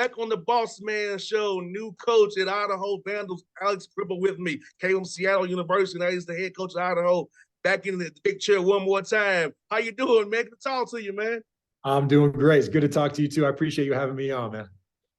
back on the Bossman show. New coach at Idaho Vandals, Alex Pribble with me. Came from Seattle University. Now he's the head coach of Idaho. Back in the big chair one more time. How you doing, man? Good to talk to you, man. I'm doing great. It's good to talk to you too. I appreciate you having me on, man.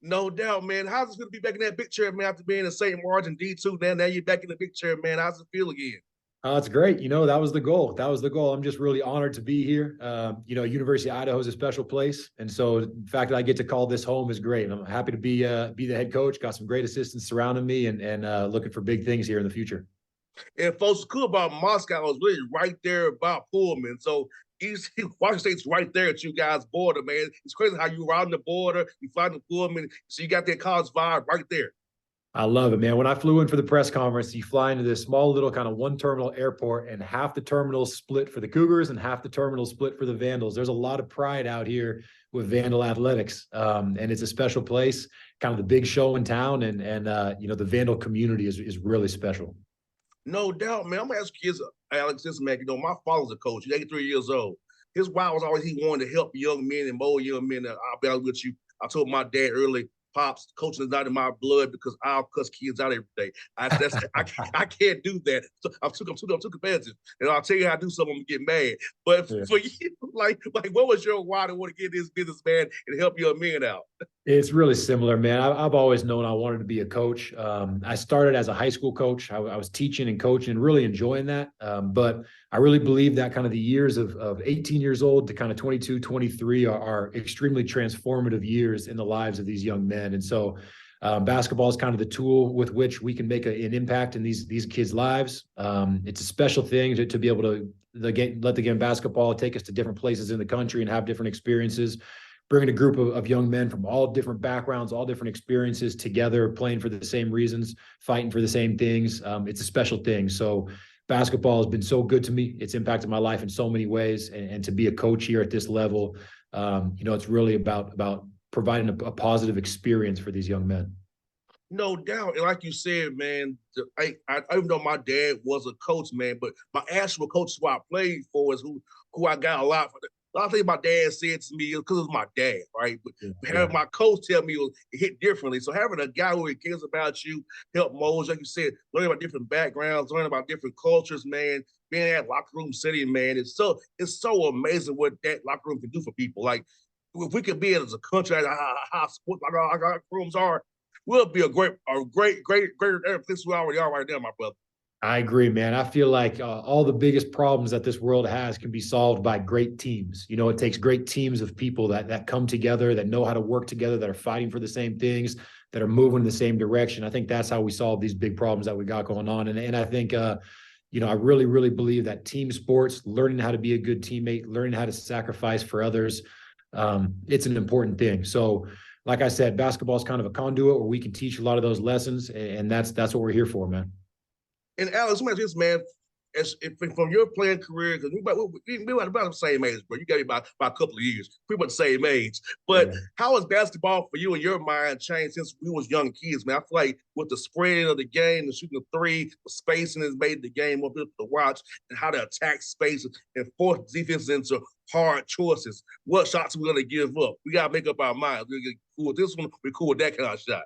No doubt, man. How's it going to be back in that big chair, man, after being in St. Marge and D2? Now you're back in the big chair, man. How's it feel again? It's great. That was the goal. That was the goal. I'm just really honored to be here. University of Idaho is a special place. And so the fact that I get to call this home is great. I'm happy to be the head coach, got some great assistants surrounding me and looking for big things here in the future. And folks, cool about Moscow is really right there about Pullman. So Washington State's right there at you guys' border, man. It's crazy how you around the border, you fly to Pullman, so you got that college vibe right there. I love it, man. When I flew in for the press conference, you fly into this small little kind of one terminal airport, and half the terminals split for the Cougars and half the terminals split for the Vandals. There's a lot of pride out here with Vandal athletics, and it's a special place, kind of the big show in town, and the Vandal community is really special. No doubt, man. I'm gonna ask you, Alex, this man. My father's a coach. He's 83 years old. His wife was always he wanted to help young men and mold young men. I'll be honest with you. I told my dad early, Pops, coaching is not in my blood because I'll cuss kids out every day. I can't do that. So I'm too competitive. And I'll tell you how to do something, I'm gonna get mad. But for you, like what was your why to want to get this business, man, and help your men out? It's really similar, man. I've always known I wanted to be a coach. I started as a high school coach. I was teaching and coaching and really enjoying that. But I really believe that kind of the years of 18 years old to kind of 22, 23 are extremely transformative years in the lives of these young men. And so basketball is kind of the tool with which we can make an impact in these kids' lives. It's a special thing to be able to let the game of basketball take us to different places in the country and have different experiences. Bringing a group of young men from all different backgrounds, all different experiences together, playing for the same reasons, fighting for the same things. It's a special thing. So basketball has been so good to me. It's impacted my life in so many ways. And to be a coach here at this level, it's really about providing a positive experience for these young men. No doubt. And like you said, man, I even though my dad was a coach, man, but my actual coach who I played for is who I got a lot for. A lot of things my dad said to me because it was my dad, right? But having my coach tell me it hit differently. So having a guy who cares about you, help mold, like you said, learning about different backgrounds, learning about different cultures, man, being in that locker room setting, man, it's so amazing what that locker room can do for people. Like if we could be as a country, how sports like our locker rooms are, we'll be a great place we already are right now, my brother. I agree, man. I feel like all the biggest problems that this world has can be solved by great teams. It takes great teams of people that come together, that know how to work together, that are fighting for the same things, that are moving in the same direction. I think that's how we solve these big problems that we got going on. And I think, I really, really believe that team sports, learning how to be a good teammate, learning how to sacrifice for others, it's an important thing. So, like I said, basketball is kind of a conduit where we can teach a lot of those lessons, and that's what we're here for, man. And Alex, let me ask this, man, from your playing career, because we about the same age, bro. You got me by a couple of years. We about the same age. But how has basketball for you in your mind changed since we was young kids, man? I feel like with the spread of the game, the shooting the three, the spacing has made the game more difficult to watch, and how to attack space and force defense into hard choices. What shots are we going to give up? We got to make up our minds. We're cool with this one. We're cool with that kind of shot.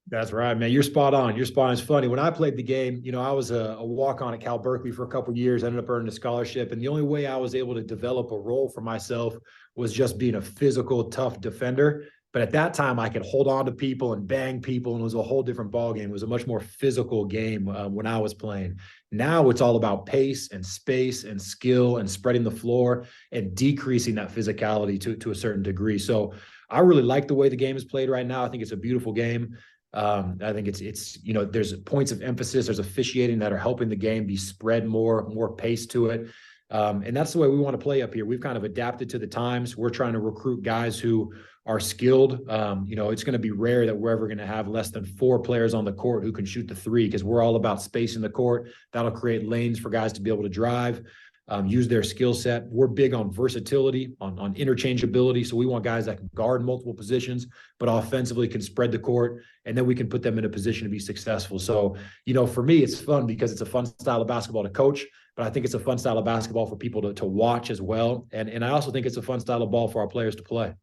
That's right, man. You're spot on. You're spot on. It's funny. When I played the game, I was a walk-on at Cal Berkeley for a couple of years, ended up earning a scholarship. And the only way I was able to develop a role for myself was just being a physical, tough defender. But at that time, I could hold on to people and bang people, and it was a whole different ballgame. It was a much more physical game when I was playing. Now it's all about pace and space and skill and spreading the floor and decreasing that physicality to a certain degree. So I really like the way the game is played right now. I think it's a beautiful game. I think it's there's points of emphasis, there's officiating that are helping the game be spread more pace to it. And that's the way we want to play up here. We've kind of adapted to the times. We're trying to recruit guys who are skilled. It's going to be rare that we're ever going to have less than 4 players on the court who can shoot the three, because we're all about space in the court. That'll create lanes for guys to be able to drive. Use their skill set. We're big on versatility, on interchangeability. So we want guys that can guard multiple positions, but offensively can spread the court, and then we can put them in a position to be successful. So, for me, it's fun because it's a fun style of basketball to coach, but I think it's a fun style of basketball for people to watch as well. And I also think it's a fun style of ball for our players to play.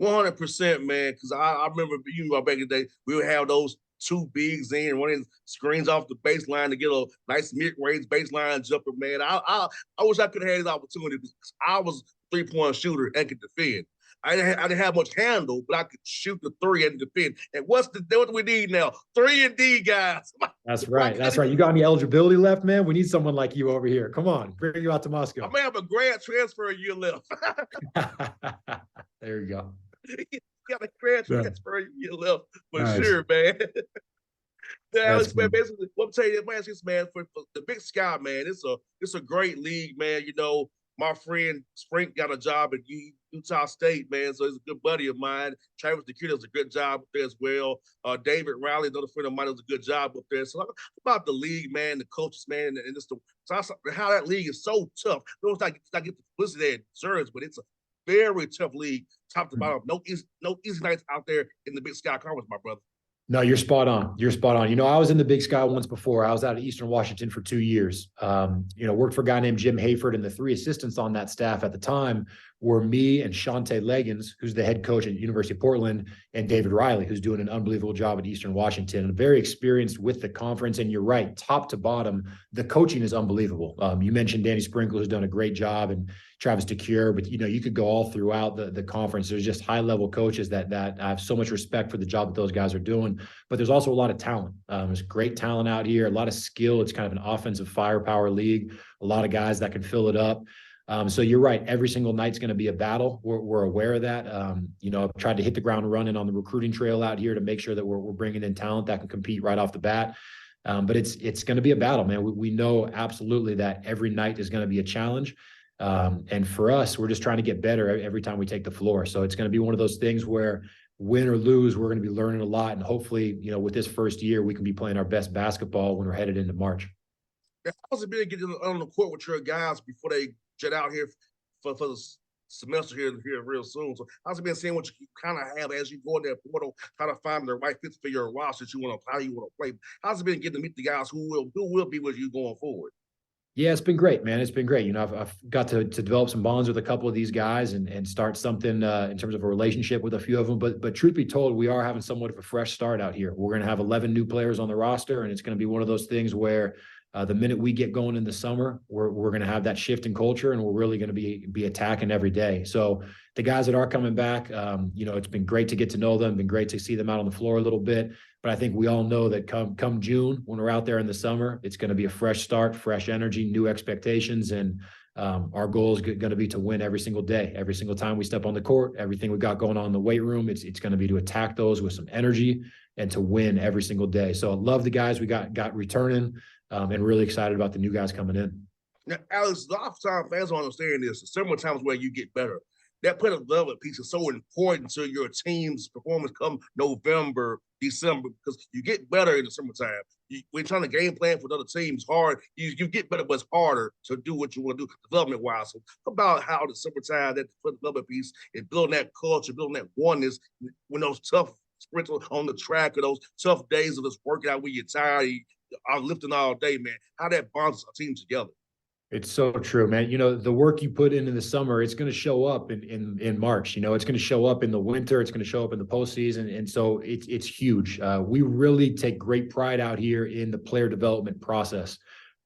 100%, man. Because I remember, back in the day, we would have those two bigs in running screens off the baseline to get a nice mid-range baseline jumper, man. I wish I could have had this opportunity because I was a 3-point shooter and could defend. I didn't have much handle, but I could shoot the three and defend. And what we need now? 3-and-D guys. That's right. That's right. You got any eligibility left, man? We need someone like you over here. Come on, bring you out to I Moscow. may have a grad transfer year left. There you go. Got a grad transfer year left for Nice. sure, man. That's Alex, man, cool. basically, what I'm telling you, man, this man for the Big Sky, man. It's a great league, man. My friend Sprink got a job at Utah State, man. So he's a good buddy of mine. Travis DeCue does a good job up there as well. David Riley, another friend of mine, does a good job up there. So about the league, man, the coaches, man, and just how that league is so tough. Don't get the publicity that it deserves, but it's a very tough league, top to bottom. No easy nights out there in the Big Sky Conference, my brother. No, you're spot on. You're spot on. I was in the Big Sky once before. I was out of Eastern Washington for 2 years. Worked for a guy named Jim Hayford, and the three assistants on that staff at the time were me and Shante Leggins, who's the head coach at University of Portland, and David Riley, who's doing an unbelievable job at Eastern Washington, and very experienced with the conference. And you're right, top to bottom, the coaching is unbelievable. You mentioned Danny Sprinkle, who's done a great job, and Travis DeCure, but you could go all throughout the conference. There's just high level coaches that I have so much respect for the job that those guys are doing. But there's also a lot of talent. There's great talent out here, a lot of skill. It's kind of an offensive firepower league. A lot of guys that can fill it up. So you're right. Every single night's going to be a battle. We're aware of that. I've tried to hit the ground running on the recruiting trail out here to make sure that we're bringing in talent that can compete right off the bat. But it's going to be a battle, man. We know absolutely that every night is going to be a challenge. And for us, we're just trying to get better every time we take the floor. So it's going to be one of those things where win or lose, we're going to be learning a lot. And hopefully, with this first year, we can be playing our best basketball when we're headed into March. How's it been to get on the court with your guys before they jet out here for the semester here real soon? So how's it been seeing what you kind of have as you go in that portal, kind of finding the right fits for your roster that you want to, how you want to play? How's it been getting to meet the guys who will be with you going forward? Yeah, it's been great, man. It's been great. I've got to develop some bonds with a couple of these guys and start something in terms of a relationship with a few of them. But truth be told, we are having somewhat of a fresh start out here. We're going to have 11 new players on the roster, and it's going to be one of those things where the minute we get going in the summer, we're going to have that shift in culture, and we're really going to be attacking every day. So the guys that are coming back, it's been great to get to know them, been great to see them out on the floor a little bit. But I think we all know that come June, when we're out there in the summer, it's going to be a fresh start, fresh energy, new expectations. And our goal is going to be to win every single day, every single time we step on the court, everything we got going on in the weight room. It's going to be to attack those with some energy and to win every single day. So I love the guys we got returning and really excited about the new guys coming in. Now, Alex, a lot of time fans don't understand this. There's several times where you get better. That player development piece is so important to your team's performance come November, December, because you get better in the summertime. We're trying to game plan for other teams hard. You get better, but it's harder to do what you want to do development-wise. So about how the summertime, that development piece, and building that culture, building that oneness when those tough sprints on the track or those tough days of us working out when you're tired, I'm lifting all day, man. How that bonds a team together. It's so true, man. The work you put in the summer, it's going to show up in March. It's going to show up in the winter. It's going to show up in the postseason. And so it's huge. We really take great pride out here in the player development process.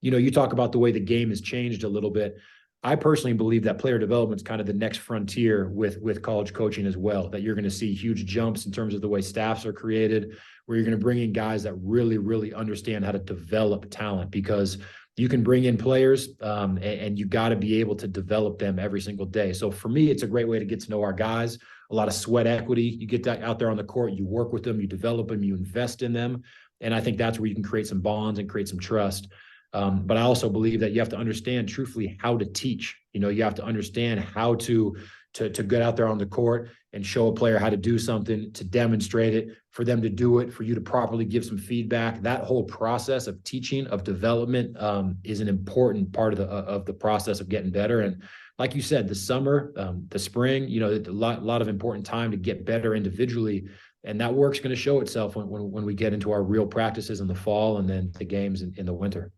You talk about the way the game has changed a little bit. I personally believe that player development is kind of the next frontier with college coaching as well, that you're going to see huge jumps in terms of the way staffs are created, where you're going to bring in guys that really, really understand how to develop talent, because you can bring in players and you got to be able to develop them every single day. So for me, it's a great way to get to know our guys, a lot of sweat equity. You get that out there on the court, you work with them, you develop them, you invest in them. And I think that's where you can create some bonds and create some trust. But I also believe that you have to understand truthfully how to teach. You have to understand how to get out there on the court and show a player how to do something, to demonstrate it, for them to do it, for you to properly give some feedback. That whole process of teaching, of development, is an important part of the process of getting better. And like you said, the summer, the spring, a lot of important time to get better individually. And that work's going to show itself when we get into our real practices in the fall and then the games in the winter.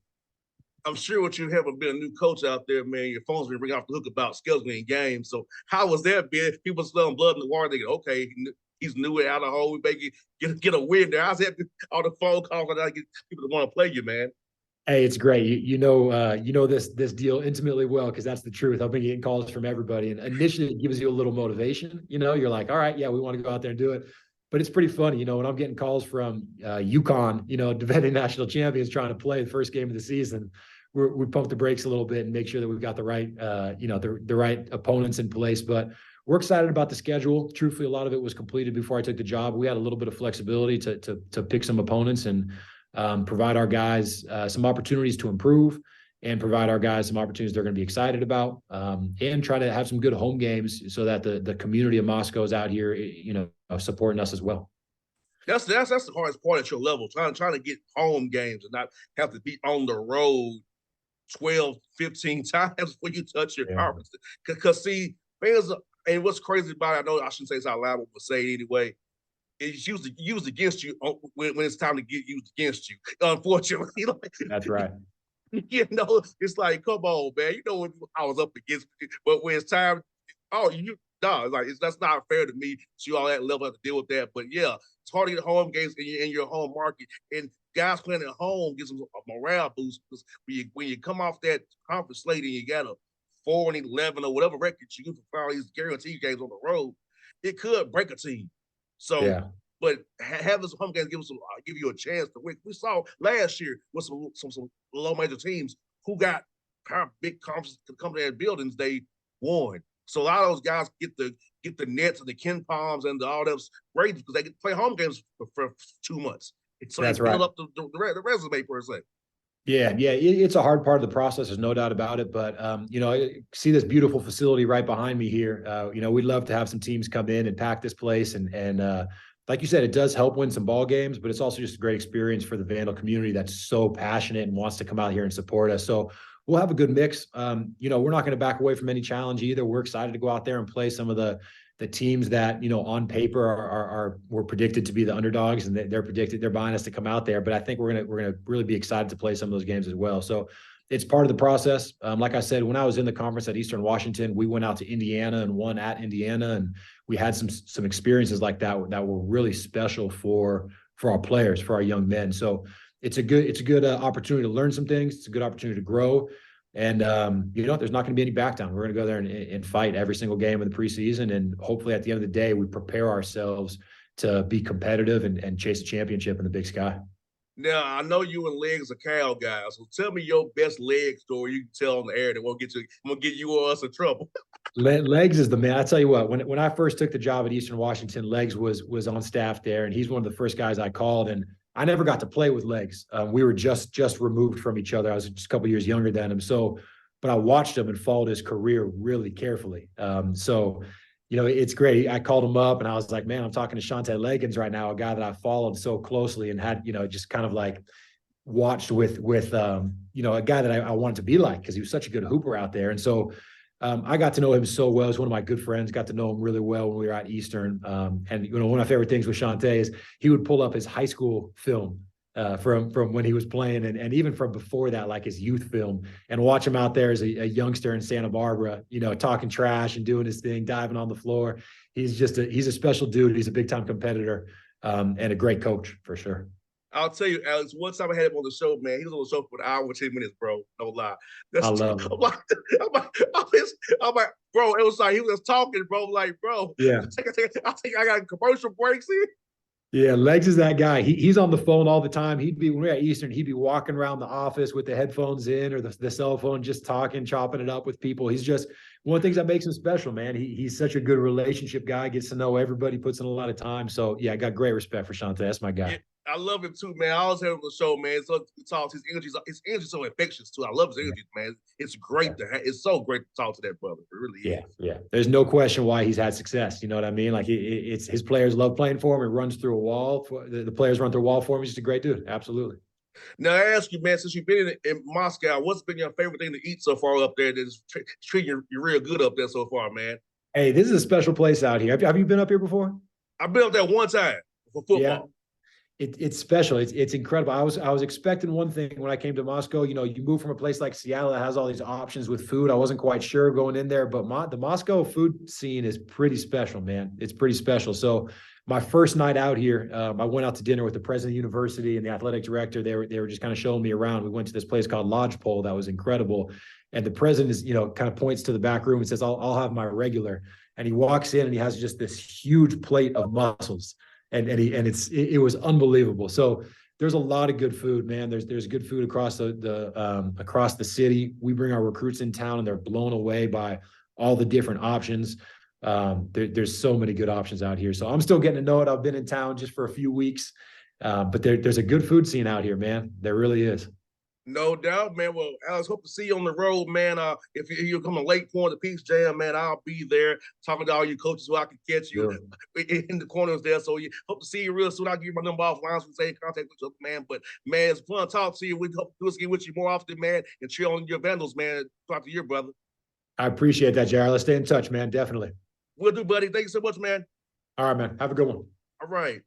I'm sure with you having been a new coach out there, man, your phone's been ringing off the hook about scheduling games. So how was that been? People smelling blood in the water, thinking, okay, he's new out of the hole. We make get a win there. How's that? All the phone calls I get people to want to play you, man. Hey, it's great. You know this deal intimately well because that's the truth. I've been getting calls from everybody, and initially it gives you a little motivation. You're like, all right, yeah, we want to go out there and do it. But it's pretty funny, when I'm getting calls from UConn, defending national champions trying to play the first game of the season. We pump the brakes a little bit and make sure that we've got the right, the right opponents in place. But we're excited about the schedule. Truthfully, a lot of it was completed before I took the job. We had a little bit of flexibility to pick some opponents and provide our guys some opportunities to improve and provide our guys some opportunities they're going to be excited about, and try to have some good home games so that the community of Moscow is out here, supporting us as well. That's the hardest part at your level, trying to get home games and not have to be on the road 12, 15 times when you touch your conference. Because see, fans, and what's crazy about it, I know I shouldn't say it's out loud, but say it anyway. It's used against you when it's time to get used against you. Unfortunately, That's right. It's like, come on, man. When I was up against, but when it's time, that's not fair to me. So you all that level have to deal with that. But yeah, it's hard to get home games in your home market, and guys playing at home gives them a morale boost because when you come off that conference slate and you got a 4-11 or whatever record you get for all these guaranteed games on the road, it could break a team. So, yeah. But having some home games give you a chance to win. We saw last year with some low major teams who got big conferences to come to their buildings, they won. So a lot of those guys get the Nets and the Ken Palms and all those great because they get to play home games for 2 months. So they build up the resume per se. Yeah, it's a hard part of the process. There's no doubt about it. But I see this beautiful facility right behind me here. We'd love to have some teams come in and pack this place, and like you said, it does help win some ball games, but it's also just a great experience for the Vandal community that's so passionate and wants to come out here and support us. So we'll have a good mix. We're not going to back away from any challenge either. We're excited to go out there and play some of the teams that, on paper we're predicted to be the underdogs, and they're buying us to come out there. But I think we're gonna really be excited to play some of those games as well. So it's part of the process. Like I said, when I was in the conference at Eastern Washington, we went out to Indiana and won at Indiana, and we had some experiences like that were really special for our players, for our young men. So it's a good opportunity to learn some things. It's a good opportunity to grow. And, there's not going to be any back down. We're going to go there and fight every single game of the preseason. And hopefully at the end of the day, we prepare ourselves to be competitive and chase a championship in the Big Sky. Now, I know you and Legs are Cal guys, so tell me your best leg story you can tell on the air that won't get you or us in trouble. Legs is the man. I tell you what, when I first took the job at Eastern Washington, Legs was on staff there, and he's one of the first guys I called. And I never got to play with Legs. We were just removed from each other. I was just a couple years younger than him. But I watched him and followed his career really carefully. It's great. I called him up and I was like, man, I'm talking to Shante Leggins right now, a guy that I followed so closely and had, just kind of like watched with a guy that I wanted to be like, because he was such a good hooper out there. And so I got to know him so well. He was one of my good friends, got to know him really well when we were at Eastern. And one of my favorite things with Shante is he would pull up his high school film from when he was playing and even from before that, like his youth film, and watch him out there as a youngster in Santa Barbara, talking trash and doing his thing, diving on the floor. He's a special dude. He's a big time competitor and a great coach for sure. I'll tell you, Alex, one time I had him on the show, man, he was on the show for an hour and 10 minutes, bro. No lie. I love him. I'm like, bro, it was like he was talking, bro. Like, bro, yeah. I think I got commercial breaks in. Yeah, Legs is that guy. He's on the phone all the time. When we were at Eastern, he'd be walking around the office with the headphones in or the cell phone, just talking, chopping it up with people. He's just one of the things that makes him special, man. He's such a good relationship guy, gets to know everybody, puts in a lot of time. So yeah, I got great respect for Shante. That's my guy. Yeah, I love him too, man. I always have him on the show, man. So he talks, his energy's so infectious too. I love his energy, man. It's great it's so great to talk to that brother. It really is. Yeah. There's no question why he's had success. You know what I mean? Like it's his players love playing for him. He runs through a wall. The players run through a wall for him. He's just a great dude. Absolutely. Now I ask you, man, since you've been in Moscow, what's been your favorite thing to eat so far up there that's treating you real good up there so far, man? Hey, this is a special place out here. Have you been up here before? I've been up there one time for football. It's special. It's incredible. I was expecting one thing when I came to Moscow. You know, you move from a place like Seattle that has all these options with food. I wasn't quite sure going in there, but the Moscow food scene is pretty special, man. It's pretty special. So my first night out here, I went out to dinner with the president of the university and the athletic director. They were just kind of showing me around. We went to this place called Lodgepole that was incredible. And the president is, kind of points to the back room and says, I'll have my regular. And he walks in and he has just this huge plate of mussels. It was unbelievable. So there's a lot of good food, man. There's good food across the city. We bring our recruits in town and they're blown away by all the different options. There's so many good options out here. So I'm still getting to know it. I've been in town just for a few weeks, but there's a good food scene out here, man. There really is. No doubt, man. Well, Alex, hope to see you on the road, man. If you're coming late for the Peach Jam, man, I'll be there talking to all your coaches so I can catch you in the corners there. So hope to see you real soon. I'll give you my number offline so we stay in contact with you, man. But, man, it's fun to talk to you. We hope to do this again with you more often, man, and cheer on your Vandals, man. Talk to your brother. I appreciate that, Jared. Let's stay in touch, man. Definitely. Will do, buddy. Thank you so much, man. All right, man. Have a good one. All right.